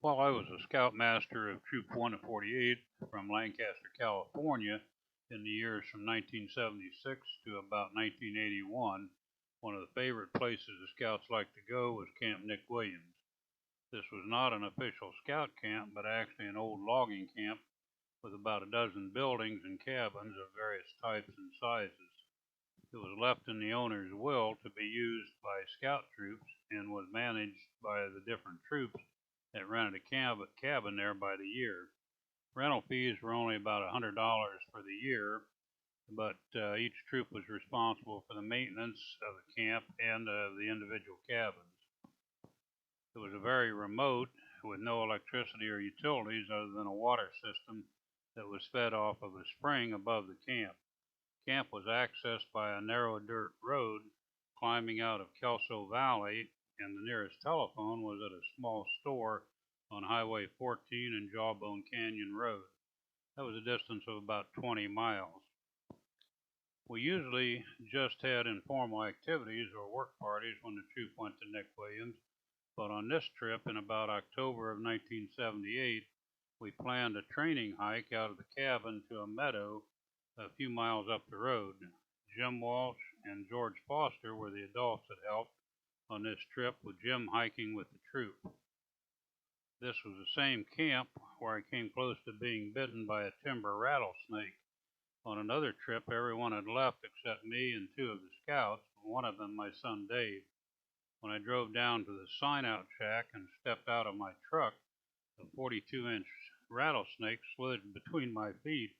Well, I was a scoutmaster of Troop 1 of 48 from Lancaster, California in the years from 1976 to about 1981. One of the favorite places the scouts liked to go was Camp Nick Williams. This was not an official scout camp, but actually an old logging camp with about a dozen buildings and cabins of various types and sizes. It was left in the owner's will to be used by scout troops and was managed by the different troops that rented a cabin there by the year. Rental fees were only about $100 for the year, but each troop was responsible for the maintenance of the camp and of the individual cabins. It was a very remote, with no electricity or utilities other than a water system that was fed off of a spring above the camp. Camp was accessed by a narrow dirt road climbing out of Kelso Valley, and the nearest telephone was at a small store on Highway 14 and Jawbone Canyon Road. That was a distance of about 20 miles. We usually just had informal activities or work parties when the troop went to Nick Williams, but on this trip in about October of 1978, we planned a training hike out of the cabin to a meadow a few miles up the road. Jim Walsh and George Foster were the adults that helped on this trip, with Jim hiking with the troop. This was the same camp where I came close to being bitten by a timber rattlesnake. On another trip, everyone had left except me and two of the scouts, one of them my son Dave. When I drove down to the sign-out shack and stepped out of my truck, a 42-inch rattlesnake slithered between my feet.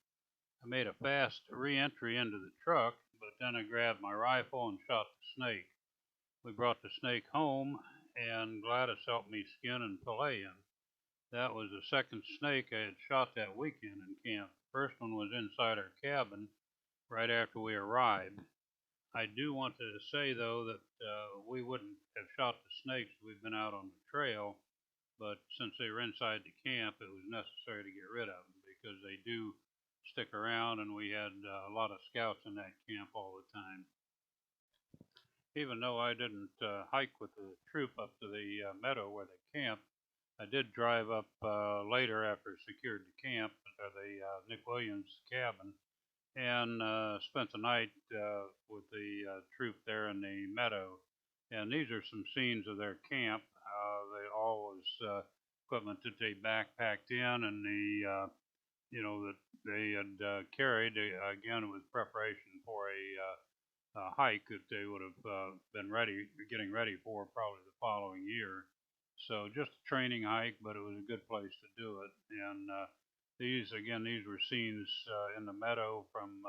I made a fast re-entry into the truck, but then I grabbed my rifle and shot the snake. We brought the snake home, and Gladys helped me skin and fillet him. That was the second snake I had shot that weekend in camp. The first one was inside our cabin right after we arrived. I do want to say, though, that we wouldn't have shot the snakes if we'd been out on the trail, but since they were inside the camp, it was necessary to get rid of them because they do stick around, and we had a lot of scouts in that camp all the time. Even though I didn't hike with the troop up to the meadow where they camped, I did drive up later after I secured the camp to the Nick Williams cabin and spent the night with the troop there in the meadow. And these are some scenes of their camp. They all was equipment that they backpacked in, and the that they had carried. Again, with preparation for a hike that they would have been getting ready for probably the following year. So just a training hike, but it was a good place to do it. And these were scenes in the meadow from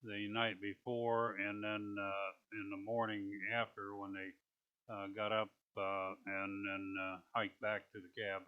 the night before, and then in the morning after when they got up and then hiked back to the cabin.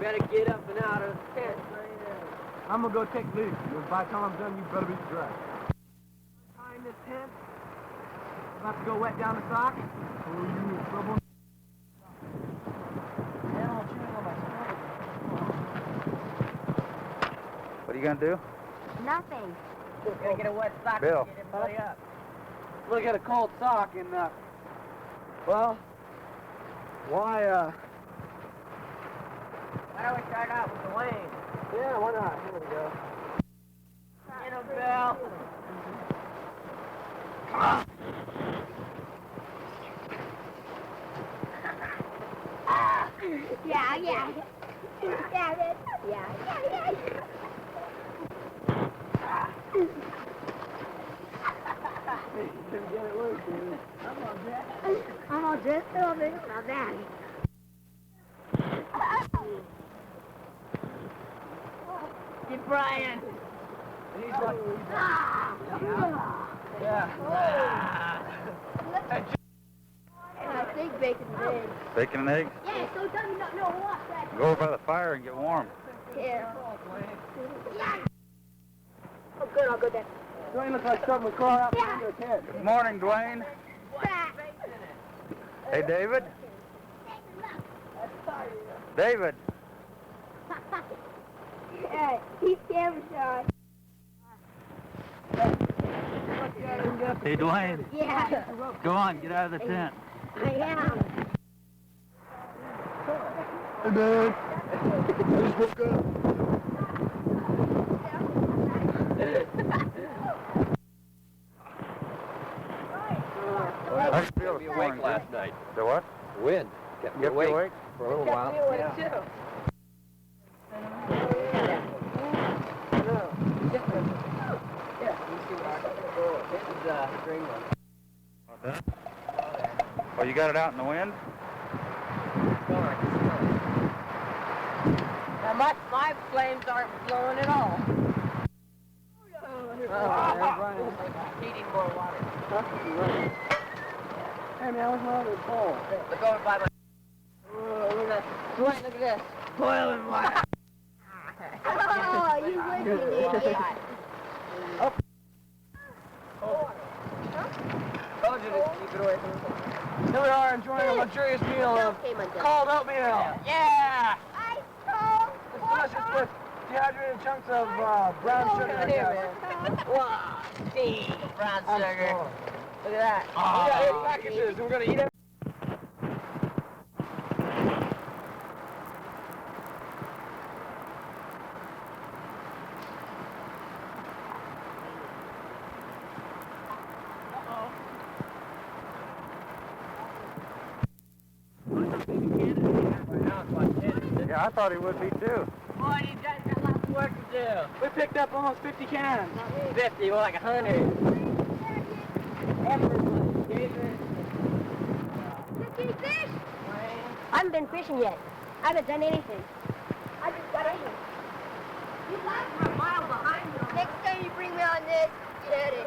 Better get up and out of the tent. I'm gonna go take leave. By the time I'm done, you better be dressed. Behind this tent. About to go wet down the sock? Oh, you in trouble? What are you gonna do? Nothing. Gonna get a wet sock Bill. and get everybody up. Look at a cold sock and, well, why don't we start out with the Wayne? Yeah, why not? Here we go. You know, Bill. Come on. Yeah. Yeah, yeah. Get it loose, dude. I'm all dressed up in my bag. Get Brian. He's like, Yeah. I think bacon and eggs. Bacon and eggs? Yeah, so tell me no, watch that. Go over by the fire and get warm. Yeah. Yeah. Oh, good, I'll go there. Dwayne looks like something would crawl out from under his head. Good morning, Dwayne. Hey, David. David. Yeah, he's camera shy. Hey, Dwayne. Yeah, Go on, get out of the tent. I am. Hey, man. I just woke up. How did you feel this morning? last night. The what? Wind kept me Kept you awake awake? for a little while. Oh, you got it out in the wind? Now my flames aren't blowing at all. Needing more water. Hey, man, what's wrong with this pole? Look over by my... Look at Dwayne, look at this. Boiling water. Oh, you wicked idiot. Told you to keep it away from the... Here we are enjoying a luxurious meal of cold oatmeal. Yeah! Ice cold. It's delicious with dehydrated chunks of brown sugar. I guess. Wow. See, brown sugar. Look at that. We got 8 packages, and we're going to eat it. Yeah, I thought he would be too. Boy, these guys got lots of work to do. We picked up almost 50 cans. 50, more like 100. Did you fish? I haven't been fishing yet. I haven't done anything. I just got in. You guys are a mile behind me. Next time you bring me on this, get it.